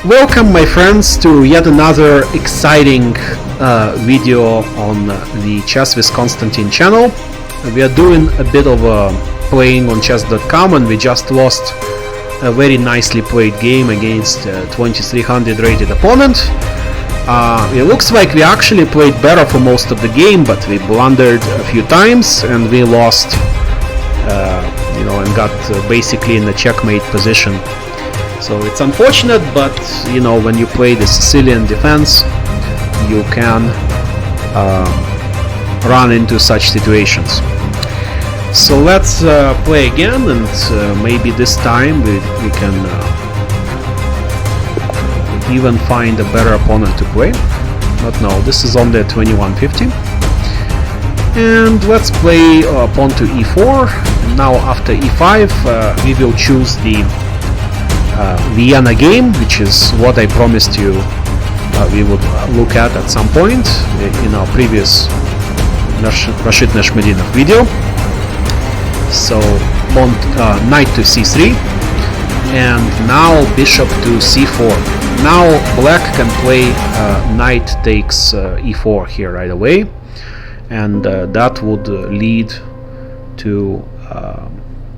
Welcome, my friends, to yet another exciting video on the Chess with Constantine channel. We are doing a bit of playing on chess.com, and we just lost a very nicely played game against a 2300 rated opponent. It looks like we actually played better for most of the game, but we blundered a few times and we lost, and got basically in the checkmate position. So it's unfortunate, but when you play the Sicilian defense, you can run into such situations. So let's play again, and maybe this time we can even find a better opponent to play. But no, this is on the 2150. And let's play pawn to e4. Now after e5 we will choose the Vienna Game, which is what I promised you we would look at some point in our previous Rashid Nashmedinov video. So knight to c3, and now bishop to c4. Now black can play knight takes e4 here right away, and that would lead to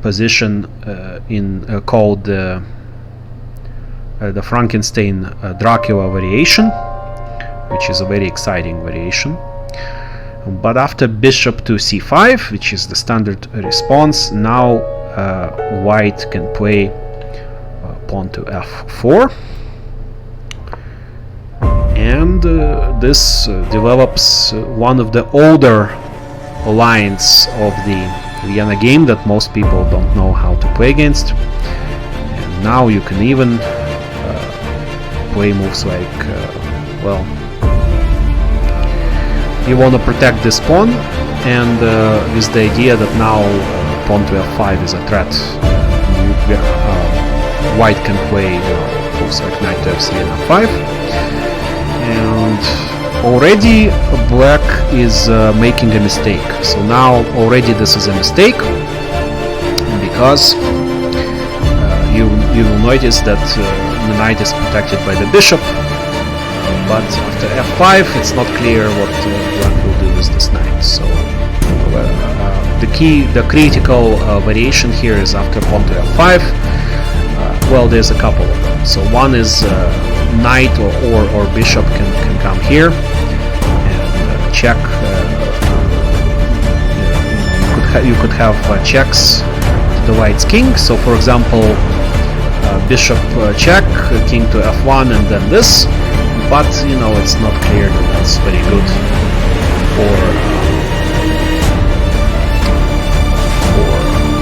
position called the Frankenstein Dracula variation, which is a very exciting variation. But after bishop to c5, which is the standard response, now white can play pawn to f4, and this develops one of the older lines of the Vienna game that most people don't know how to play against. And now you can even play moves like, you want to protect this pawn, and with the idea that now pawn to f5 is a threat. White can play moves like knight to f3 and f5, and already black is making a mistake. So now already this is a mistake, because you will notice that the knight is protected by the bishop, but after f5 it's not clear what black will do with this knight. So the critical variation here is after pawn to f5. There's a couple of them. So one is knight or bishop can come here and check. You could have checks to the white's king. So for example, bishop check, king to f1, and then this. But it's not clear that that's very good for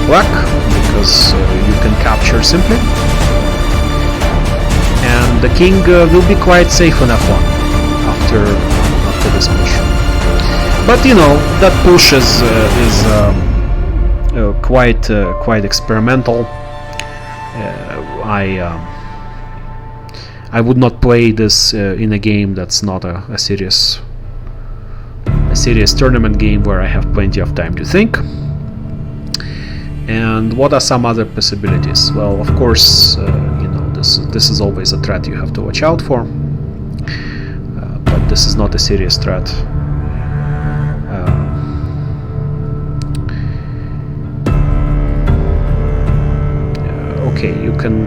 black, because you can capture simply, and the king will be quite safe on f1 after this push. But that push is quite experimental. I would not play this in a game that's not a serious tournament game where I have plenty of time to think. And what are some other possibilities? Well, of course, this is always a threat you have to watch out for, but this is not a serious threat. Okay, you can.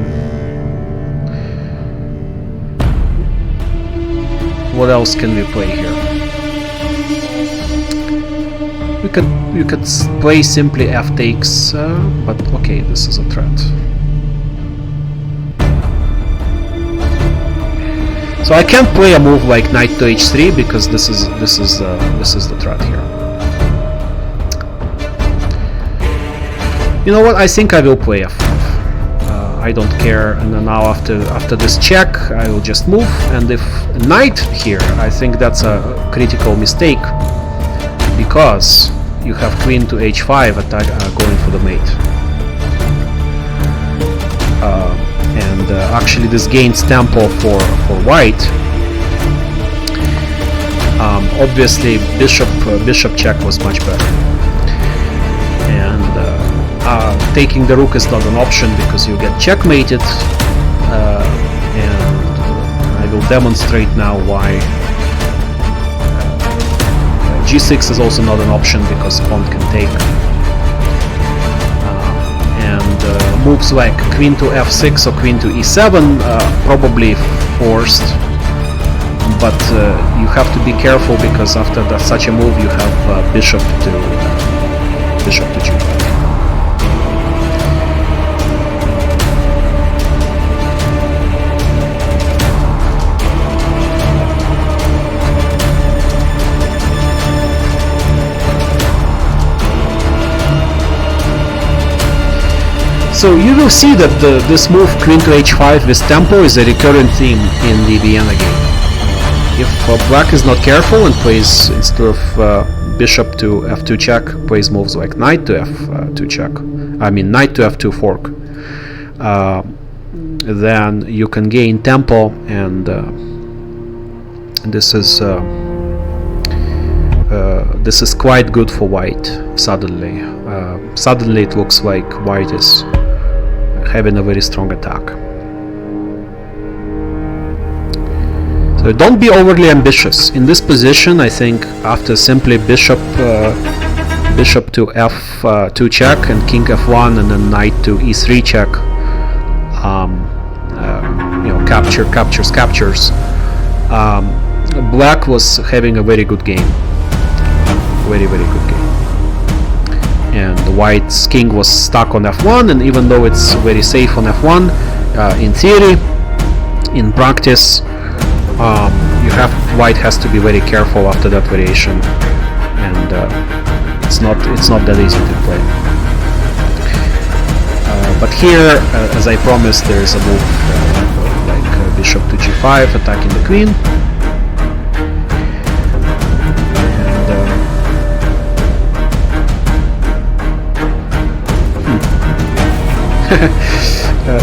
What else can we play here? You could play simply f takes, but okay, this is a threat. So I can't play a move like knight to h3 because this is the threat here. You know what? I think I will play f5. I don't care, and then now after this check I will just move, and if knight here, I think that's a critical mistake, because you have queen to h5 attack, going for the mate, and actually this gains tempo for white. Obviously bishop check was much better, and taking the rook is not an option because you get checkmated, and demonstrate now why g6 is also not an option, because pawn can take. And moves like queen to f6 or queen to e7 probably forced, but you have to be careful, because after such a move you have bishop to g5. So you will see that this move queen to h5 with tempo is a recurrent theme in the Vienna game. If black is not careful and plays, instead of bishop to f2 check, plays moves like knight to f2 check, I mean knight to f2 fork, then you can gain tempo, and this is quite good for white. Suddenly it looks like white is having a very strong attack. So don't be overly ambitious in this position. I think after simply bishop to f2 check and king f1 and then knight to e3 check, captures. Black was having a very good game, very good game. And the white's king was stuck on f1, and even though it's very safe on f1 in theory, in practice white has to be very careful after that variation, and it's not that easy to play. But here, as I promised, there is a move like bishop to g5 attacking the queen.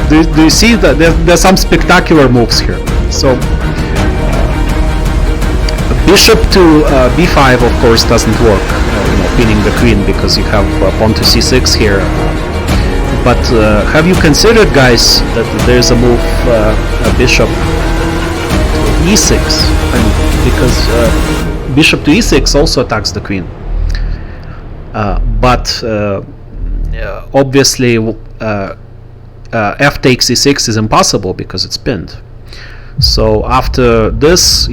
Do you see that there's some spectacular moves here? So bishop to b5 of course doesn't work, pinning the queen, because you have pawn to c6 here. But have you considered, guys, that there's a move bishop to e6? Because bishop to e6 also attacks the queen. But obviously f takes e6 is impossible because it's pinned. So after this,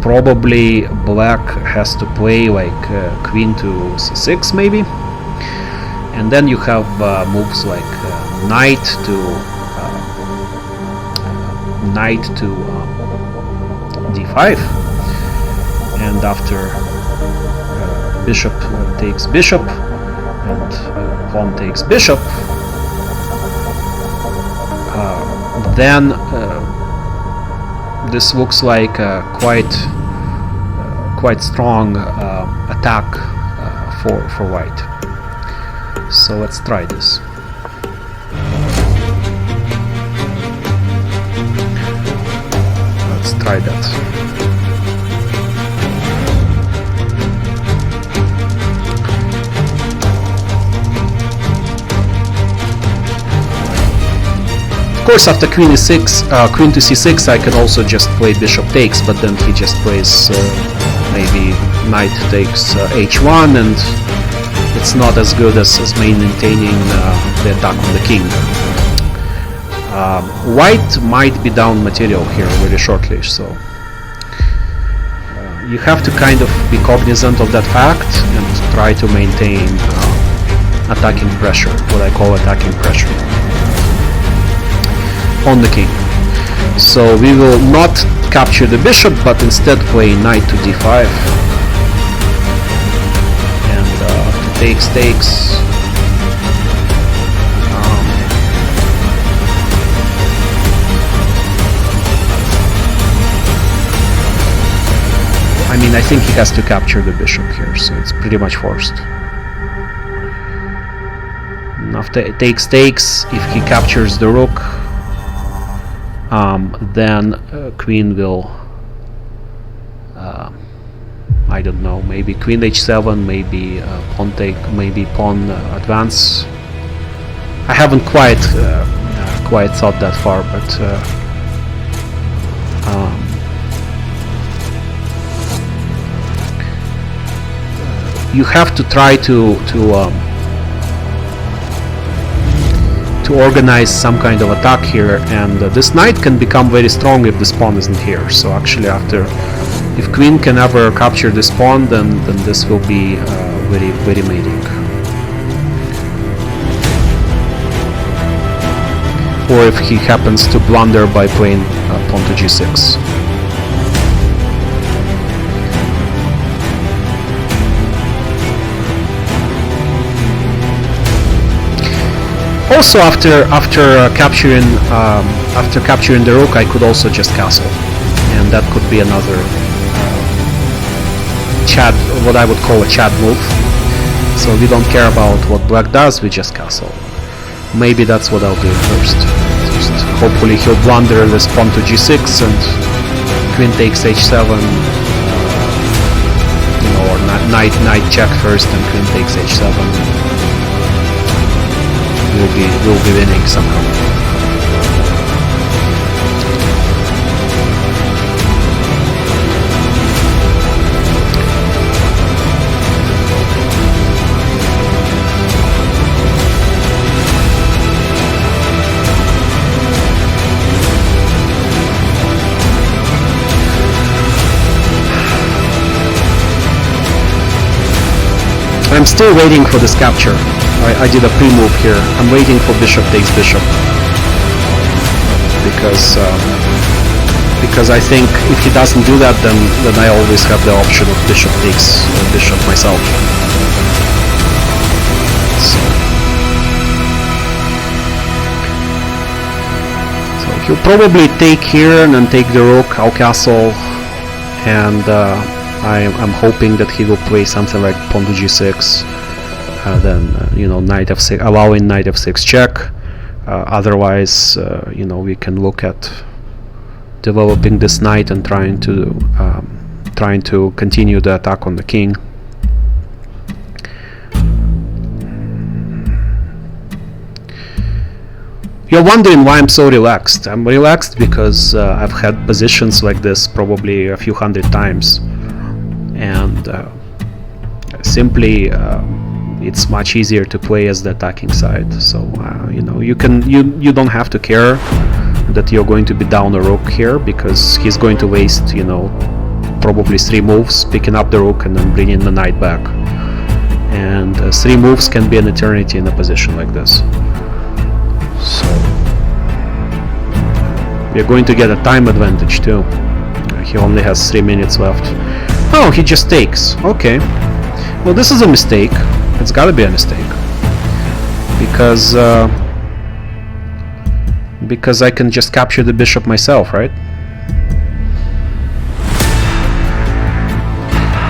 probably black has to play like queen to c6 maybe, and then you have moves like knight to d5, and after bishop takes bishop and pawn takes bishop, then this looks like a quite strong attack for white. So let's try this. Let's try that. Of course, after queen e6, queen to c6, I can also just play bishop takes, but then he just plays maybe knight takes h1, and it's not as good as maintaining the attack on the king. White might be down material here very shortly, so you have to kind of be cognizant of that fact and try to maintain attacking pressure, what I call attacking pressure, on the king. So we will not capture the bishop, but instead play knight to d5, and takes. I mean, I think he has to capture the bishop here, so it's pretty much forced. And after it takes, if he captures the rook, then queen will, I don't know, maybe queen h7, maybe pawn take, maybe pawn advance. I haven't quite thought that far, but you have to try to organize some kind of attack here, and this knight can become very strong if this pawn isn't here. So actually, if queen can ever capture this pawn, then this will be very mating. Or if he happens to blunder by playing pawn to g6. Also, after capturing the rook, I could also just castle, and that could be another Chad, what I would call a Chad move. So we don't care about what black does, we just castle. Maybe that's what I'll do first. Just hopefully he'll blunder this pawn to g6 and queen takes h7, or knight check first and queen takes h7. We'll be winning somehow. I'm still waiting for this capture. I did a pre-move here. I'm waiting for bishop takes bishop because I think if he doesn't do that, then I always have the option of bishop takes bishop myself. So he'll probably take here and then take the rook. I'll castle, and I'm hoping that he will play something like pawn to g6. Then knight f6, allowing knight f6 check. Otherwise, we can look at developing this knight and trying to continue the attack on the king. You're wondering why I'm so relaxed. I'm relaxed because I've had positions like this probably a few hundred times, and simply it's much easier to play as the attacking side. So you don't have to care that you're going to be down a rook here, because he's going to waste probably 3 moves picking up the rook and then bringing the knight back, and 3 moves can be an eternity in a position like this. So we're going to get a time advantage too. He only has 3 minutes left. Oh, he just takes. Okay, well, this is a mistake. It's gotta be a mistake, because I can just capture the bishop myself, right?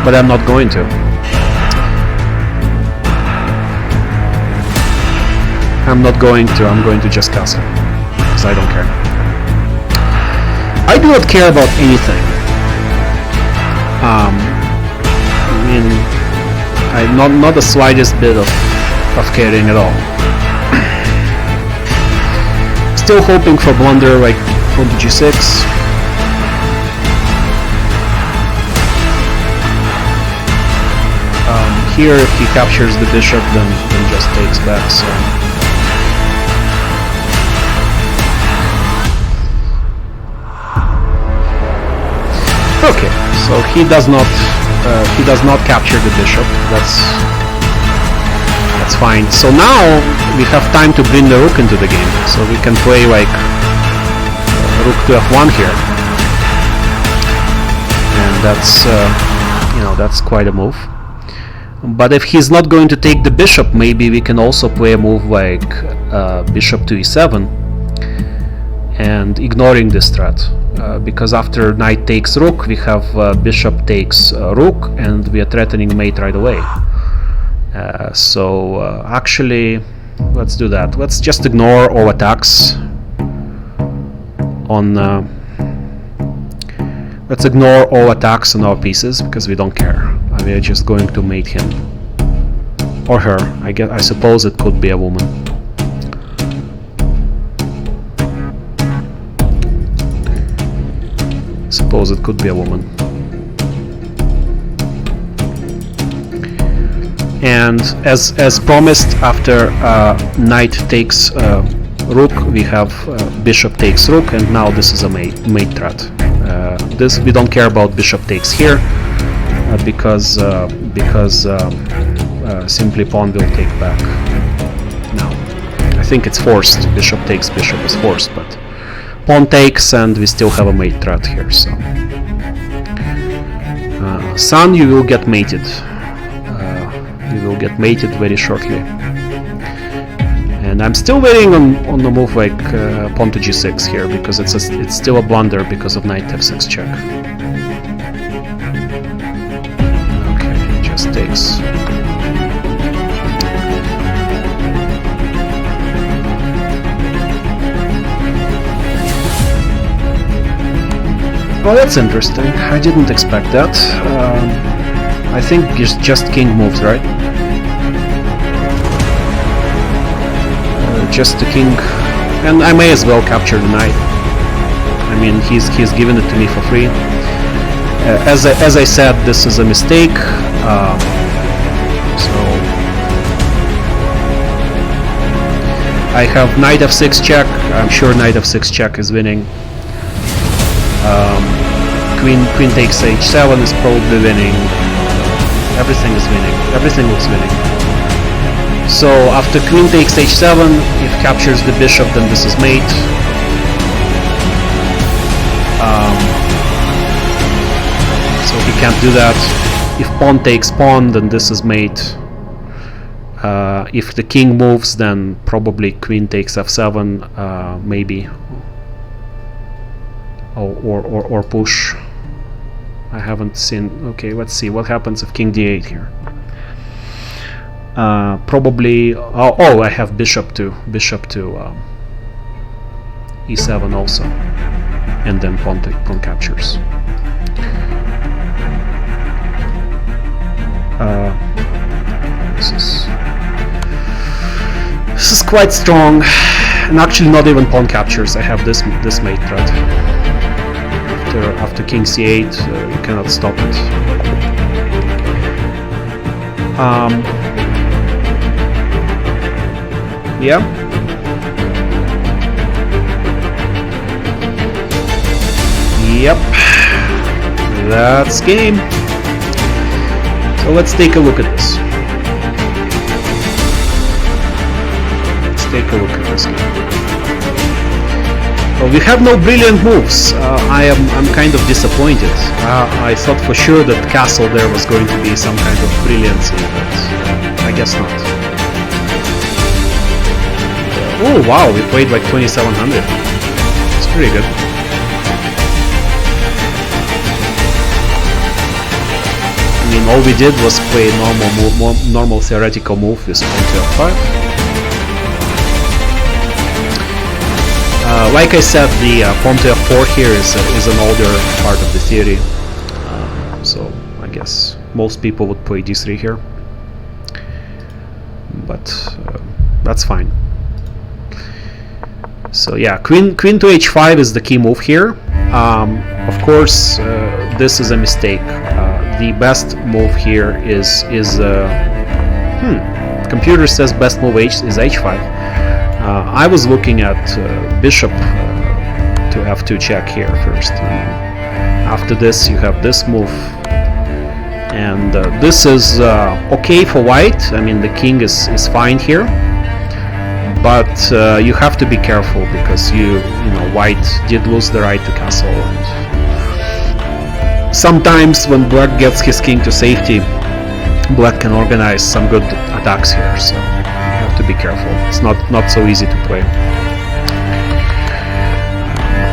But I'm not going to. I'm going to just castle, because I don't care. I do not care about anything. Not the slightest bit of caring at all. Still hoping for blunder like pawn to g6. Here, if he captures the bishop, then just takes back. So okay, so he does not capture the bishop. That's fine. So now we have time to bring the rook into the game. So we can play like rook to f1 here, and that's quite a move. But if he's not going to take the bishop, maybe we can also play a move like bishop to e7, and ignoring this threat. Because after knight takes rook, we have bishop takes rook, and we are threatening mate right away. So actually, let's do that. Let's just ignore all attacks on. Let's ignore all attacks on our pieces, because we don't care. We are just going to mate him or her. I suppose it could be a woman. Suppose it could be a woman. And as promised, after knight takes rook, we have bishop takes rook, and now this is a mate threat. This we don't care about bishop takes here because simply pawn will take back. Now I think it's forced. Bishop takes bishop is forced, but pawn takes, and we still have a mate threat here. So son, you will get mated. You will get mated very shortly. And I'm still waiting on the move like pawn to g6 here, because it's still a blunder because of knight f6 check. Okay, just takes. Oh, that's interesting. I didn't expect that. I think just king moves, right? Just the king, and I may as well capture the knight. I mean, he's given it to me for free. As I said, this is a mistake. So I have knight f6 check. I'm sure knight f6 check is winning. Queen takes h7 is probably winning. Everything is winning. Everything looks winning. So after queen takes h7, if captures the bishop, then this is mate. So he can't do that. If pawn takes pawn, then this is mate. If the king moves, then probably queen takes f7, maybe. Or push. I haven't seen. Okay, let's see what happens if king d8 here. Probably. Oh, I have bishop to e7 also, and then pawn captures. This is quite strong, and actually not even pawn captures. I have this mate threat. After king c8, you cannot stop it. Yeah. Yep. That's game. So let's take a look at this. Let's take a look at this game. Well, we have no brilliant moves. I'm kind of disappointed. I thought for sure that castle there was going to be some kind of brilliancy, but I guess not. Oh wow, we played like 2700. It's pretty good. I mean, all we did was play normal theoretical move with pawn to f5. Like I said, the pawn to f4 here is an older part of the theory, so I guess most people would play d3 here, but that's fine. So yeah, queen to h5 is the key move here. Of course, this is a mistake. The best move here is computer says best move is h5. I was looking at bishop to f2 check here first. After this, you have this move, and this is okay for white. I mean, the king is fine here, but you have to be careful because you know white did lose the right to castle, and sometimes when black gets his king to safety, black can organize some good attacks here. So to be careful. It's not so easy to play.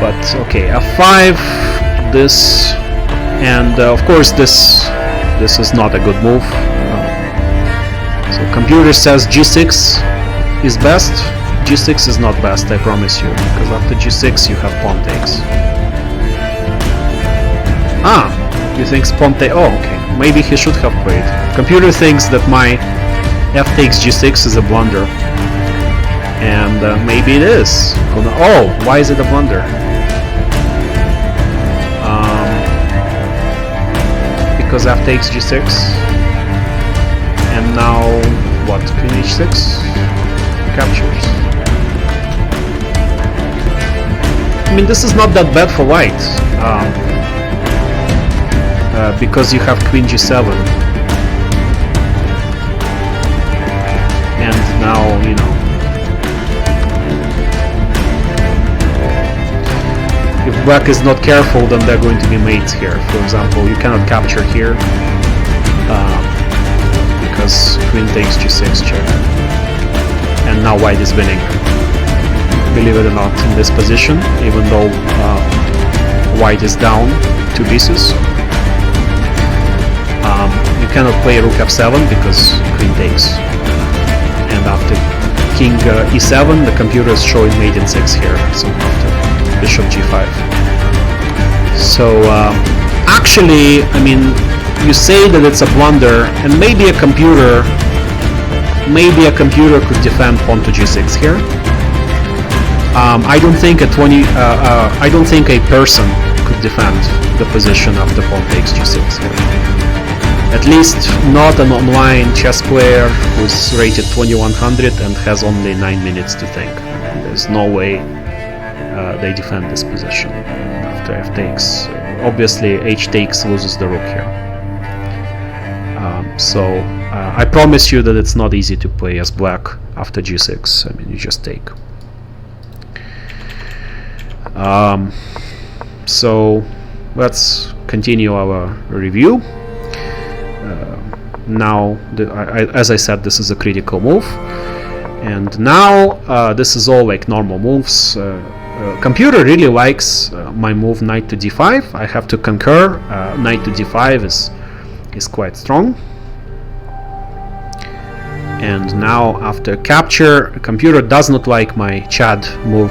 But okay, f5, this, and of course this is not a good move. So computer says g6 is best. g6 is not best, I promise you, because after g6 you have pawn takes. You think pawn take? Oh, okay. Maybe he should have played. Computer thinks that my f takes g6 is a blunder, and maybe it is. Oh, why is it a blunder? Because f takes g6, and now what? Queen h6 captures. I mean, this is not that bad for white, because you have queen g7, and now, you know, if black is not careful, then they're going to be mates here. For example, you cannot capture here, because queen takes g6 check, and now white is winning, believe it or not, in this position, even though white is down 2 pieces. You cannot play rook f7 because queen takes, and after king e7 the computer is showing mate in 6 here, so after bishop g5. So actually, I mean, you say that it's a blunder, and maybe a computer could defend pawn to g6 here. I don't think I don't think a person could defend the position after pawn takes g6 here. At least not an online chess player who's rated 2100 and has only 9 minutes to think. There's no way they defend this position after f takes. Obviously h takes loses the rook here. So I promise you that it's not easy to play as black after g6. I mean, you just take. So let's continue our review. Now, as I said, this is a critical move, and now this is all like normal moves. Computer really likes my move knight to d5. I have to concur. Knight to d5 is quite strong. And now, after capture, computer does not like my Chad move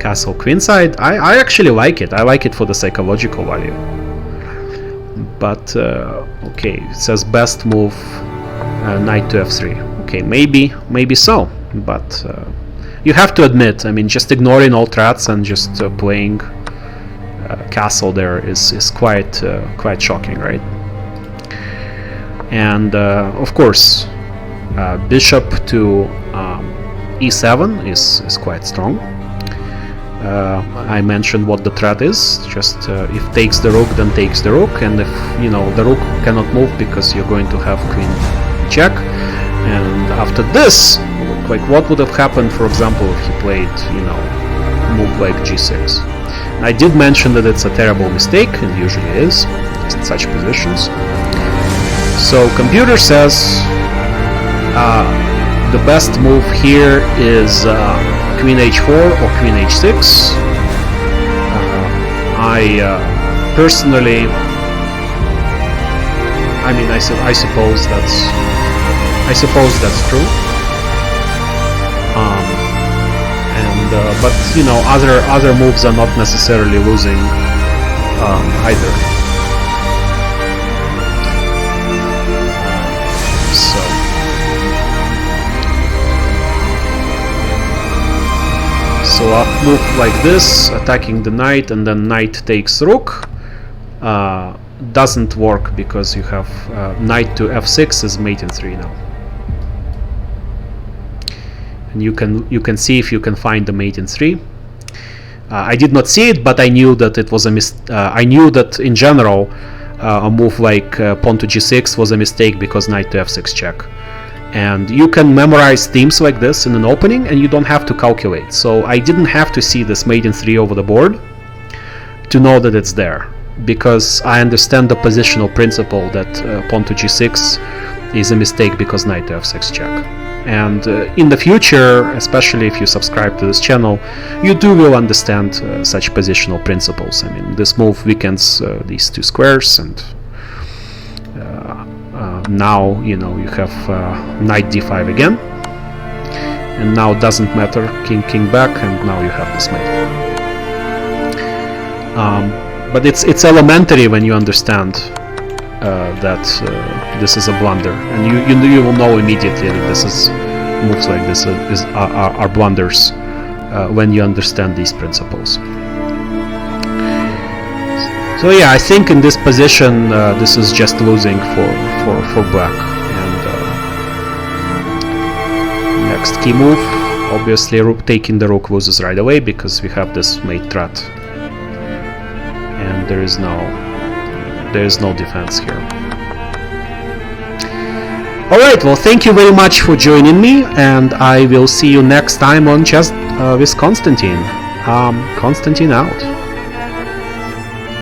castle queenside. I actually like it. I like it for the psychological value. But okay, it says best move knight to f3. Okay, maybe so, but you have to admit, I mean, just ignoring all threats and just playing castle there is quite shocking, right? And of course, bishop to e7 is quite strong. I mentioned what the threat is. Just if takes the rook, then takes the rook, and if you know the rook cannot move because you're going to have queen check. And after this, like what would have happened, for example, if he played, you know, move like g6? I did mention that it's a terrible mistake, and usually is in such positions. So computer says the best move here is queen h4 or queen h6. I personally, I mean, I suppose that's true. But you know, other moves are not necessarily losing either. So a move like this, attacking the knight, and then knight takes rook, doesn't work because you have knight to f6 is mate in 3 now. And you can see if you can find the mate in 3. I did not see it, but I knew that it was a I knew that in general a move like pawn to g6 was a mistake because knight to f6 check. And you can memorize themes like this in an opening, and you don't have to calculate. So I didn't have to see this mate in 3 over the board to know that it's there, because I understand the positional principle that pawn to g6 is a mistake because knight to f6 check. And in the future, especially if you subscribe to this channel, you will understand such positional principles. I mean, this move weakens these two squares, and now, you know, you have knight d5 again, and now it doesn't matter, king back, and now you have this mate. But it's elementary when you understand that this is a blunder, and you will know immediately that this is moves like this are blunders when you understand these principles. So yeah, I think in this position this is just losing for black, and next key move. Obviously, rook taking the rook loses right away because we have this mate threat, and there is no defense here. Alright, well, thank you very much for joining me, and I will see you next time on Chess with Constantine. Constantine out.